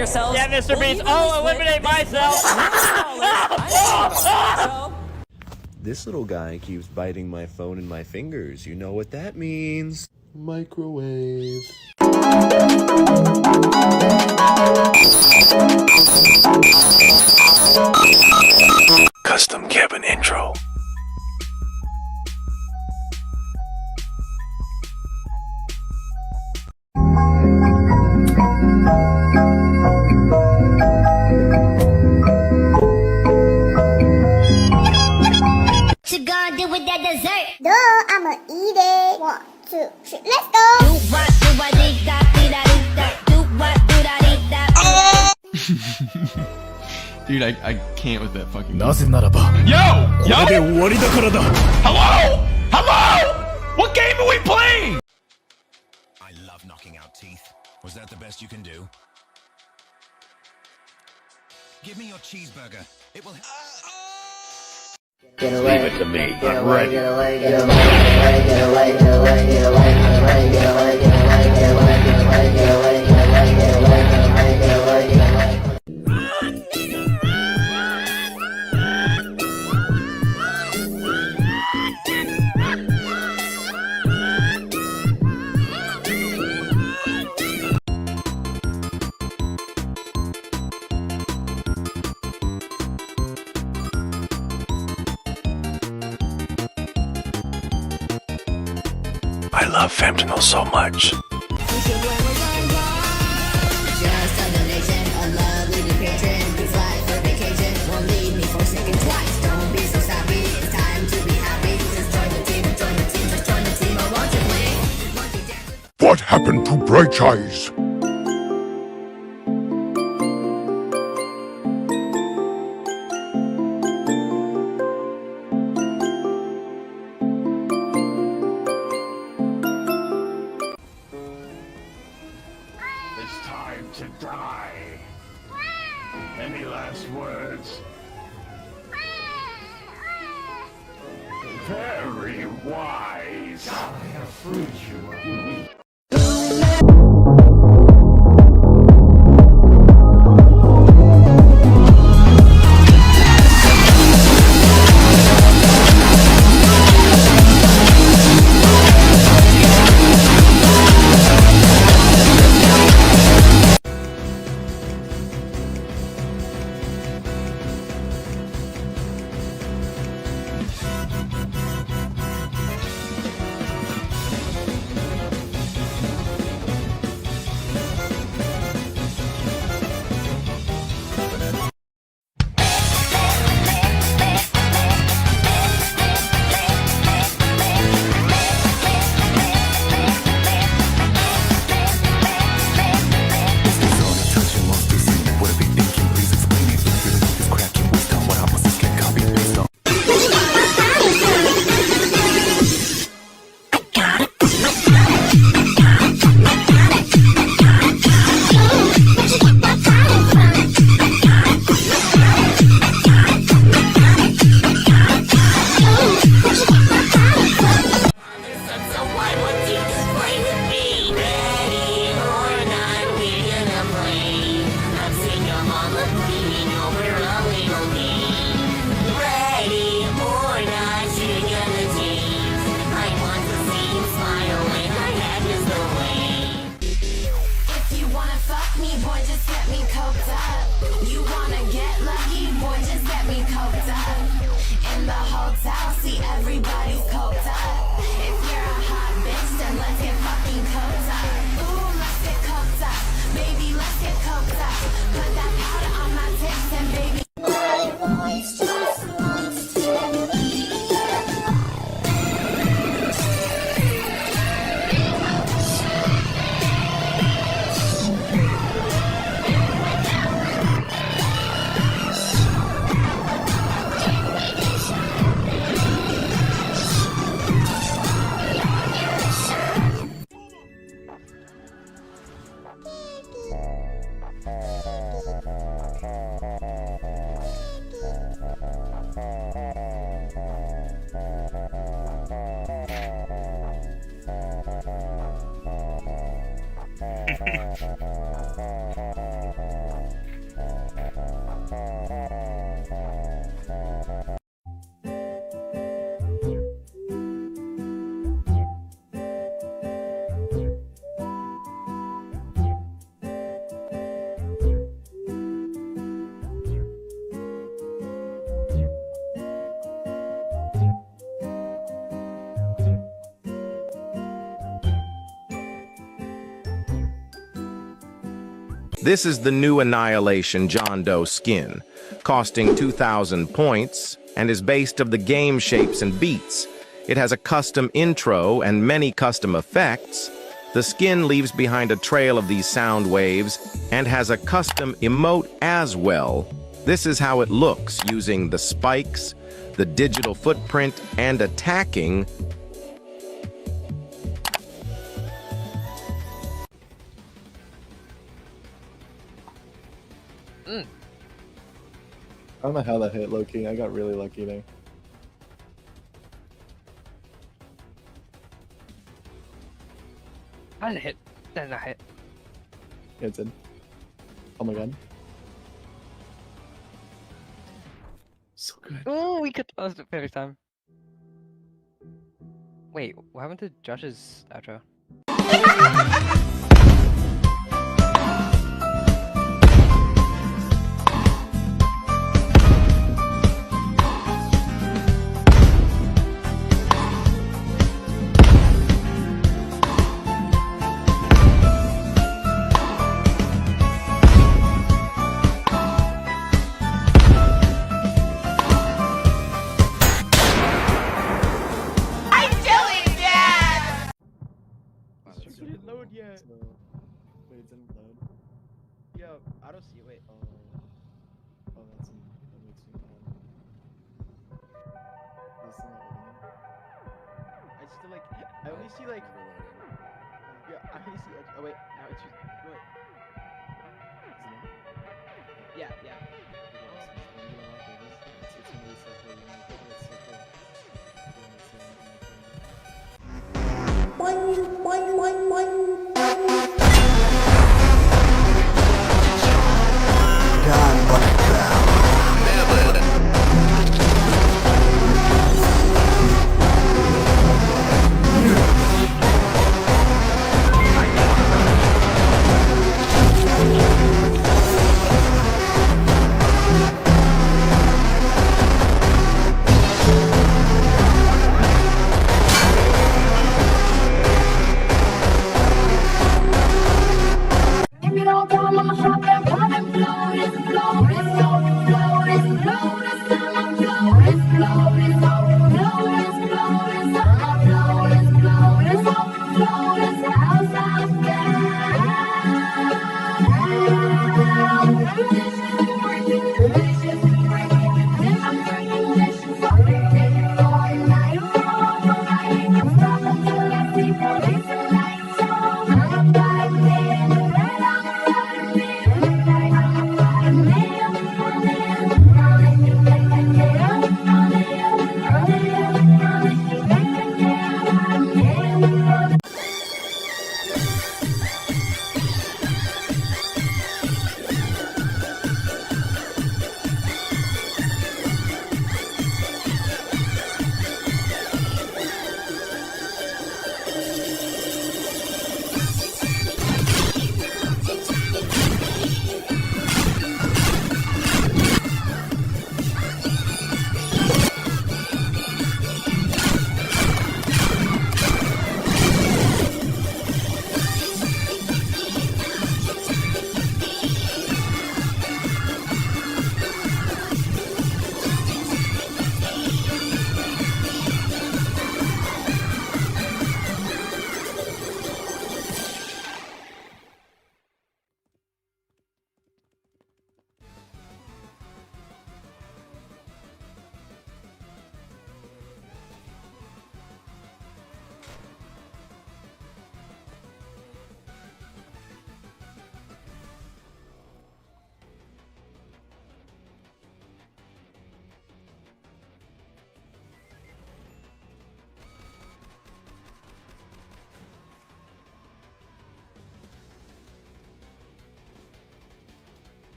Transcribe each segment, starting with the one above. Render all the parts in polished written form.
yourselves? Yeah, Mr. Beast. Oh, eliminate myself. This little guy keeps biting my phone and my fingers. You know what that means. Microwave. Custom cabin intro. What you gonna do with that dessert? Duh, I'ma eat it. 1, 2, 3, let's go. Do what, do what, dee da, dee da, dee da. Do what, do da, dee da. Dude, I can't with that fucking. Yo! Hello? Hello? What game are we playing? I love knocking out teeth. Was that the best you can do? Give me your cheeseburger. It will. Leave it to me. I'm ready. I love fentanyl so much. Just a donation, a lovely new patron. We fly for vacation, won't leave me forsaken twice. Don't be so sappy, it's time to be happy. Just join the team, just join the team. I want to play. What happened to Bright Eyes? It's time to die. Any last words? Very wise. I have freed you. This is the new Annihilation John Doe skin, costing 2,000 points, and is based of the game shapes and beats. It has a custom intro and many custom effects. The skin leaves behind a trail of these sound waves and has a custom emote as well. This is how it looks using the spikes, the digital footprint, and attacking. I don't know how that hit, low-key. I got really lucky there. That didn't hit. That did not hit. Yeah, it did. Oh my god. So good. Oh, we got the perfect time. Wait, what happened to Josh's outro? So, wait, it didn't load. Yo, I don't see it. Wait. Oh, that's that makes me mad. That's not loading. I still like. I only see like. Yeah, I only see. Oh wait, now it's just. Wait. Yeah, yeah.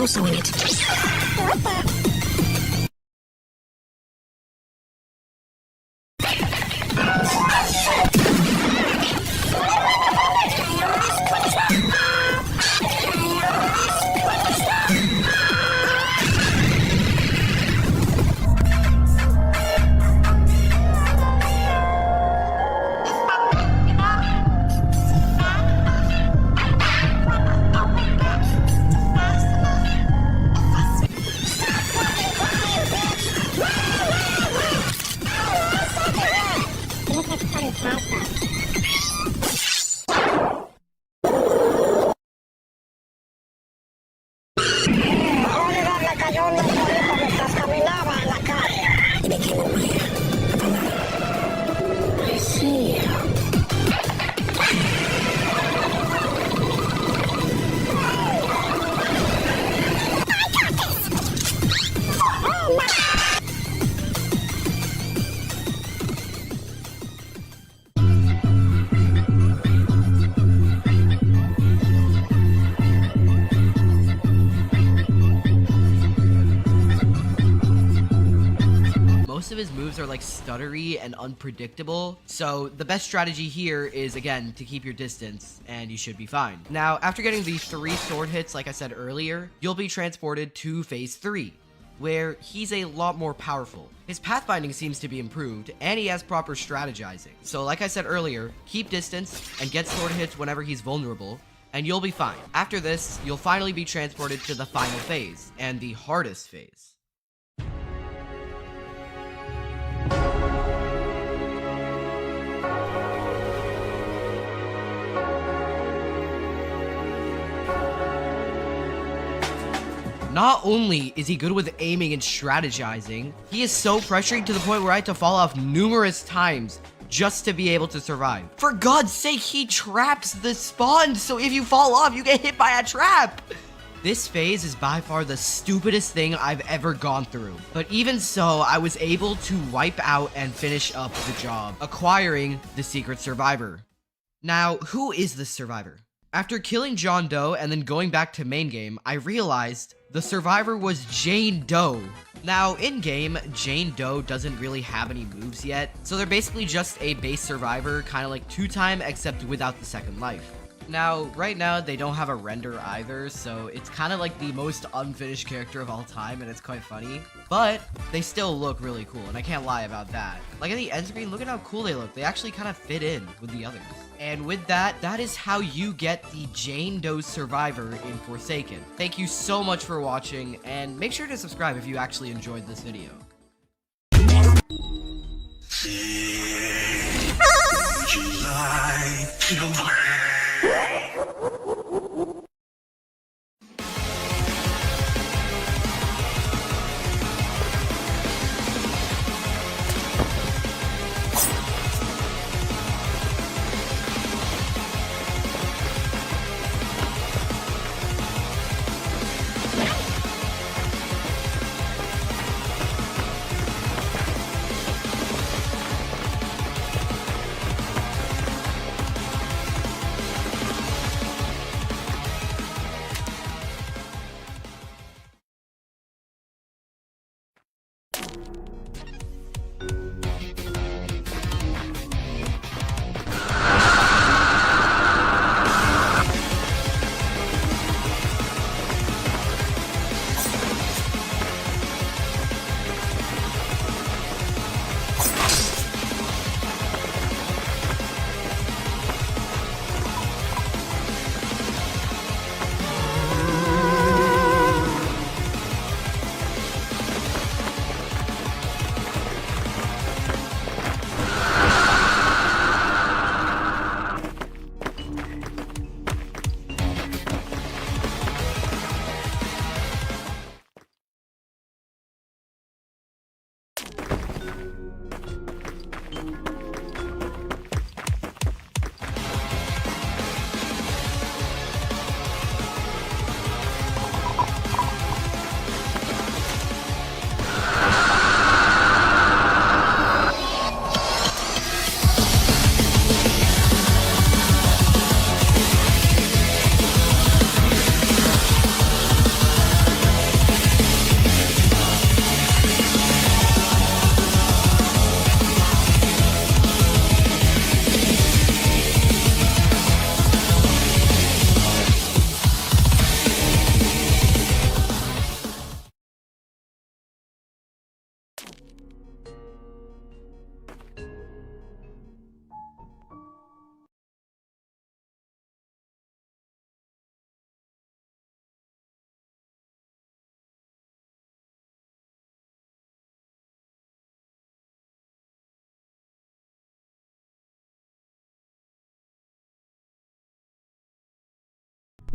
also in it. Most of his moves are like stuttery and unpredictable, so the best strategy here is, again, to keep your distance, and you should be fine. Now, after getting the 3 sword hits, like I said earlier, you'll be transported to phase 3, where he's a lot more powerful. His pathfinding seems to be improved, and he has proper strategizing. So like I said earlier, keep distance and get sword hits whenever he's vulnerable, and you'll be fine. After this, you'll finally be transported to the final phase, and the hardest phase. Not only is he good with aiming and strategizing, he is so pressuring to the point where I had to fall off numerous times just to be able to survive. For God's sake, he traps the spawn, so if you fall off, you get hit by a trap. This phase is by far the stupidest thing I've ever gone through. But even so, I was able to wipe out and finish up the job, acquiring the secret survivor. Now, who is this survivor? After killing John Doe and then going back to main game, I realized the survivor was Jane Doe. Now, in-game, Jane Doe doesn't really have any moves yet, so they're basically just a base survivor, kind of like 2-time, except without the second life. Now, right now, they don't have a render either, so it's kind of like the most unfinished character of all time, and it's quite funny. But they still look really cool, and I can't lie about that. Like, at the end screen, look at how cool they look. They actually kind of fit in with the others. And with that, that is how you get the Jane Doe Survivor in Forsaken. Thank you so much for watching, and make sure to subscribe if you actually enjoyed this video.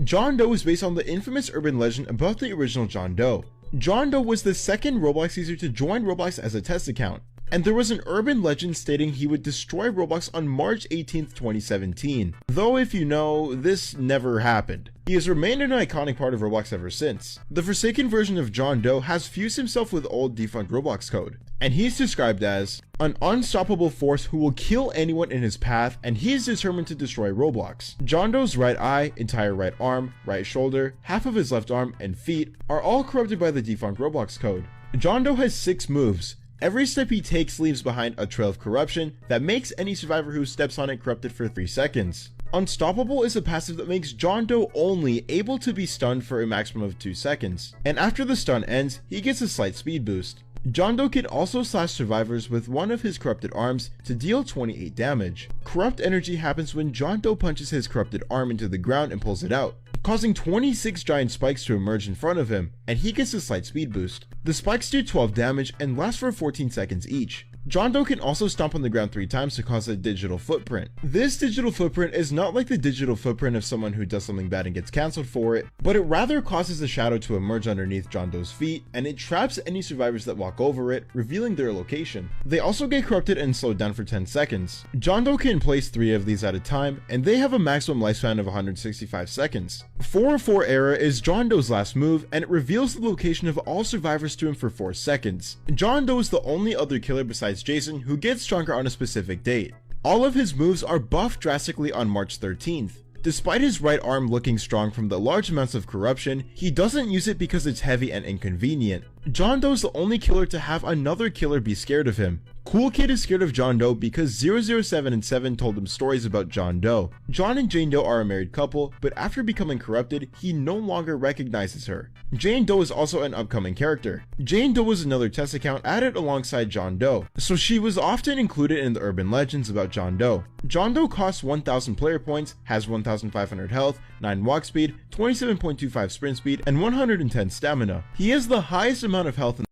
John Doe is based on the infamous urban legend about the original John Doe. John Doe was the second Roblox user to join Roblox as a test account, and there was an urban legend stating he would destroy Roblox on March 18th, 2017. Though if you know, this never happened. He has remained an iconic part of Roblox ever since. The Forsaken version of John Doe has fused himself with old defunct Roblox code, and he's described as an unstoppable force who will kill anyone in his path, and he is determined to destroy Roblox. John Doe's right eye, entire right arm, right shoulder, half of his left arm, and feet are all corrupted by the defunct Roblox code. John Doe has 6 moves. Every step he takes leaves behind a trail of corruption that makes any survivor who steps on it corrupted for 3 seconds. Unstoppable is a passive that makes John Doe only able to be stunned for a maximum of 2 seconds, and after the stun ends, he gets a slight speed boost. John Doe can also slash survivors with one of his corrupted arms to deal 28 damage. Corrupt energy happens when John Doe punches his corrupted arm into the ground and pulls it out, causing 26 giant spikes to emerge in front of him, and he gets a slight speed boost. The spikes do 12 damage and last for 14 seconds each. John Doe can also stomp on the ground 3 times to cause a digital footprint. This digital footprint is not like the digital footprint of someone who does something bad and gets cancelled for it, but it rather causes a shadow to emerge underneath John Doe's feet, and it traps any survivors that walk over it, revealing their location. They also get corrupted and slowed down for 10 seconds. John Doe can place 3 of these at a time, and they have a maximum lifespan of 165 seconds. 404 Era is John Doe's last move, and it reveals the location of all survivors to him for 4 seconds. John Doe is the only other killer besides Jason who gets stronger on a specific date. All of his moves are buffed drastically on March 13th. Despite his right arm looking strong from the large amounts of corruption, he doesn't use it because it's heavy and inconvenient. John Doe is the only killer to have another killer be scared of him. Cool Kid is scared of John Doe because 007 and 7 told him stories about John Doe. John and Jane Doe are a married couple, but after becoming corrupted, he no longer recognizes her. Jane Doe is also an upcoming character. Jane Doe was another test account added alongside John Doe, so she was often included in the urban legends about John Doe. John Doe costs 1,000 player points, has 1,500 health, 9 walk speed, 27.25 sprint speed, and 110 stamina. He has the highest amount of health in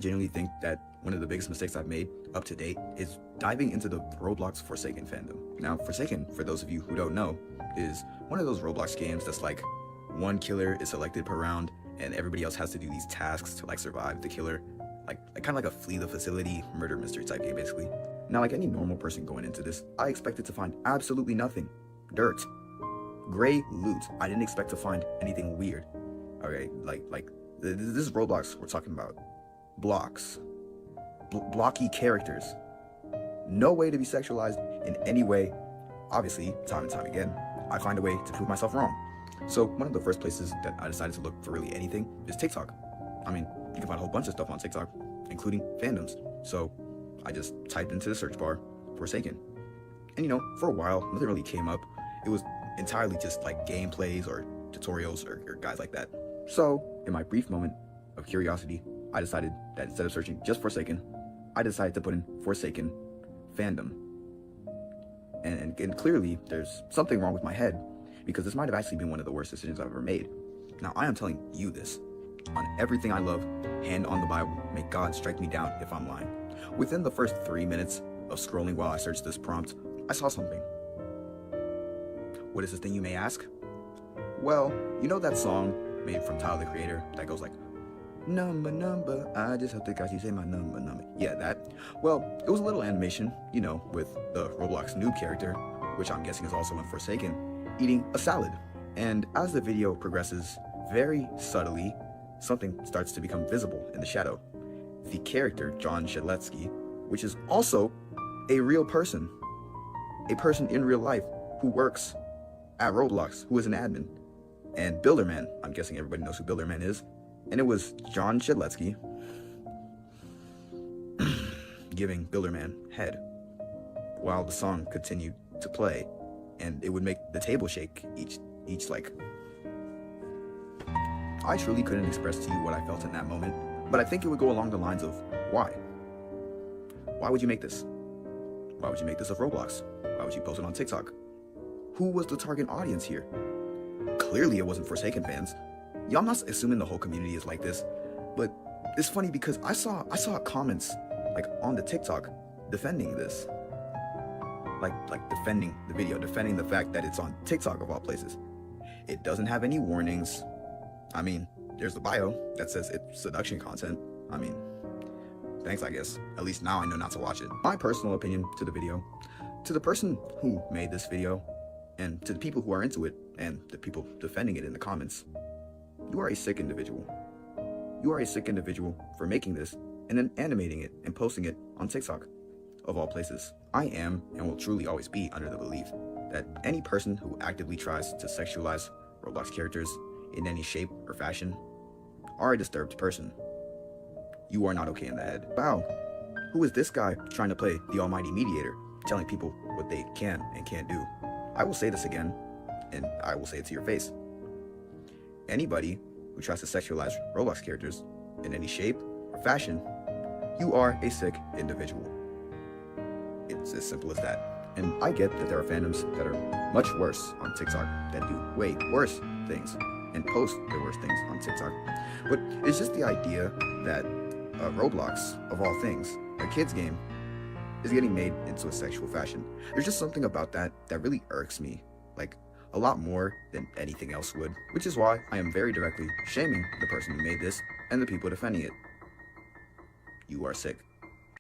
genuinely think that one of the biggest mistakes I've made up to date is diving into the Roblox Forsaken fandom. Now, Forsaken, for those of you who don't know, is one of those Roblox games that's like one killer is selected per round and everybody else has to do these tasks to like survive the killer. Like kind of like a flee the facility murder mystery type game basically. Now, like any normal person going into this, I expected to find absolutely nothing. Dirt. Gray loot. I didn't expect to find anything weird. Okay, this is Roblox we're talking about. Blocks. Blocky characters. No way to be sexualized in any way. Obviously, time and time again, I find a way to prove myself wrong. So one of the first places that I decided to look for really anything is TikTok. I mean, you can find a whole bunch of stuff on TikTok, including fandoms. So I just typed into the search bar, Forsaken. And you know, for a while, nothing really came up. It was entirely just like gameplays or tutorials or guys like that. So in my brief moment of curiosity, I decided that instead of searching just Forsaken, I decided to put in Forsaken fandom. And clearly there's something wrong with my head, because this might have actually been one of the worst decisions I've ever made. Now I am telling you this. On everything I love, hand on the Bible, may God strike me down if I'm lying. Within the first 3 minutes of scrolling while I searched this prompt, I saw something. What is this thing, you may ask? Well, you know that song made from Tyler, the Creator, that goes like, number, I just have to guys you say my number. Yeah, that. Well, it was a little animation, you know, with the Roblox noob character, which I'm guessing is also in Forsaken, eating a salad. And as the video progresses, very subtly, something starts to become visible in the shadow. The character, John Shedletsky, which is also a real person. A person in real life who works at Roblox, who is an admin. And Builderman, I'm guessing everybody knows who Builderman is. And it was John Shedletsky giving Builderman head while the song continued to play, and it would make the table shake each like. I truly couldn't express to you what I felt in that moment, but I think it would go along the lines of why? Why would you make this? Why would you make this of Roblox? Why would you post it on TikTok? Who was the target audience here? Clearly it wasn't Forsaken fans. Yeah, I'm not assuming the whole community is like this, but it's funny because I saw comments like on the TikTok defending this. Like defending the video, defending the fact that it's on TikTok of all places. It doesn't have any warnings. I mean, there's the bio that says it's seduction content. I mean, thanks, I guess. At least now I know not to watch it. My personal opinion to the video, to the person who made this video, and to the people who are into it, and the people defending it in the comments, you are a sick individual. You are a sick individual for making this and then animating it and posting it on TikTok, of all places. I am and will truly always be under the belief that any person who actively tries to sexualize Roblox characters in any shape or fashion are a disturbed person. You are not okay in the head. Wow, who is this guy trying to play the almighty mediator, telling people what they can and can't do? I will say this again, and I will say it to your face. Anybody who tries to sexualize Roblox characters in any shape or fashion, you are a sick individual. It's as simple as that. And I get that there are fandoms that are much worse on TikTok that do way worse things and post their worst things on TikTok. But it's just the idea that Roblox, of all things, a kid's game, is getting made into a sexual fashion. There's just something about that that really irks me, like a lot more than anything else would, which is why I am very directly shaming the person who made this and the people defending it. You are sick.